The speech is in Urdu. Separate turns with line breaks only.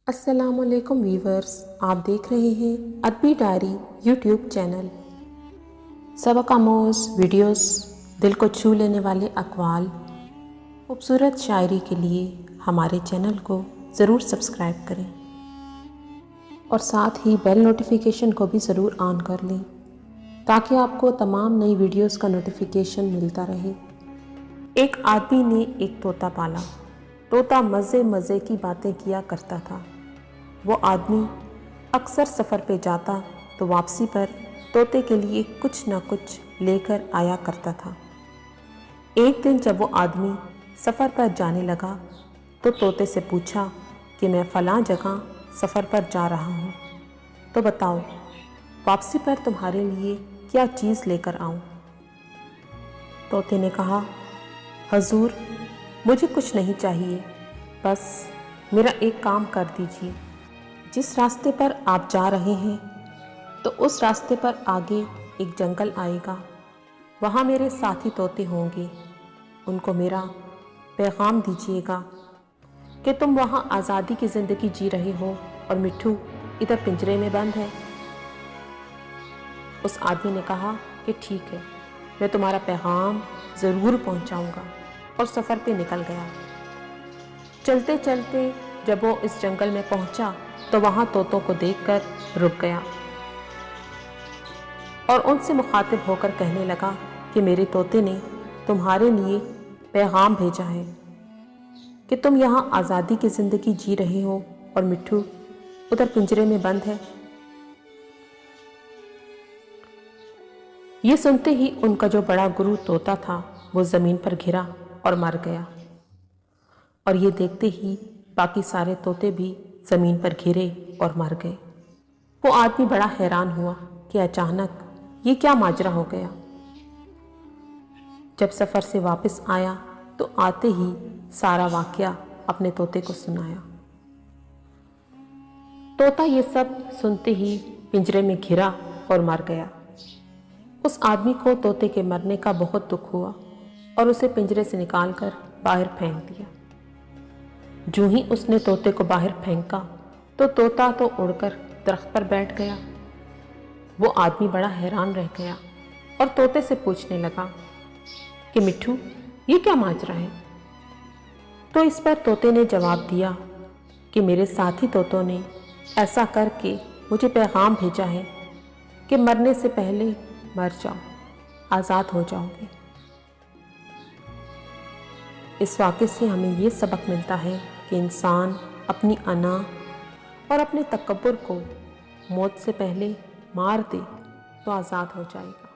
السلام علیکم ویورز، آپ دیکھ رہے ہیں ادبی ڈائری یوٹیوب چینل۔ سبق آموز ویڈیوز، دل کو چھو لینے والے اقوال، خوبصورت شاعری کے لیے ہمارے چینل کو ضرور سبسکرائب کریں اور ساتھ ہی بیل نوٹیفیکیشن کو بھی ضرور آن کر لیں تاکہ آپ کو تمام نئی ویڈیوز کا نوٹیفیکیشن ملتا رہے۔ ایک آدمی نے ایک طوطا پالا۔ طوطا مزے مزے کی باتیں کیا کرتا تھا۔ وہ آدمی اکثر سفر پہ جاتا تو واپسی پر طوطے کے لیے کچھ نہ کچھ لے کر آیا کرتا تھا۔ ایک دن جب وہ آدمی سفر پر جانے لگا تو طوطے سے پوچھا کہ میں فلاں جگہ سفر پر جا رہا ہوں، تو بتاؤ واپسی پر تمہارے لیے کیا چیز لے کر آؤں؟ طوطے نے کہا، حضور مجھے کچھ نہیں چاہیے، بس میرا ایک کام کر دیجیے۔ جس راستے پر آپ جا رہے ہیں تو اس راستے پر آگے ایک جنگل آئے گا، وہاں میرے ساتھی طوطے ہوں گے، ان کو میرا پیغام دیجیے گا کہ تم وہاں آزادی کی زندگی جی رہے ہو اور مٹھو ادھر پنجرے میں بند ہے۔ اس آدمی نے کہا کہ ٹھیک ہے، میں تمہارا پیغام ضرور پہنچاؤں گا، اور سفر پہ نکل گیا۔ چلتے چلتے جب وہ اس جنگل میں پہنچا تو وہاں طوطوں کو دیکھ کر رک گیا اور ان سے مخاطب ہو کر کہنے لگا کہ میرے طوطے نے تمہارے لیے پیغام بھیجا ہے کہ تم یہاں آزادی کی زندگی جی رہے ہو اور مٹھو ادھر پنجرے میں بند ہے۔ یہ سنتے ہی ان کا جو بڑا گرو طوطا تھا وہ زمین پر گرا اور مر گیا، اور یہ دیکھتے ہی باقی سارے طوطے بھی زمین پر گرے اور مر گئے۔ وہ آدمی بڑا حیران ہوا کہ اچانک یہ کیا ماجرا ہو گیا۔ جب سفر سے واپس آیا تو آتے ہی سارا واقعہ اپنے طوطے کو سنایا۔ طوطا یہ سب سنتے ہی پنجرے میں گھرا اور مر گیا۔ اس آدمی کو طوطے کے مرنے کا بہت دکھ ہوا اور اسے پنجرے سے نکال کر باہر پھینک دیا۔ جو ہی اس نے طوطے کو باہر پھینکا تو طوطا تو اڑ کر درخت پر بیٹھ گیا۔ وہ آدمی بڑا حیران رہ گیا اور طوطے سے پوچھنے لگا کہ مٹھو یہ کیا ماجرا ہے؟ تو اس پر طوطے نے جواب دیا کہ میرے ساتھی طوطوں نے ایسا کر کے مجھے پیغام بھیجا ہے کہ مرنے سے پہلے مر جاؤ، آزاد ہو جاؤ گے۔ اس واقعے سے ہمیں یہ سبق ملتا ہے کہ انسان اپنی انا اور اپنے تکبر کو موت سے پہلے مار دے تو آزاد ہو جائے گا۔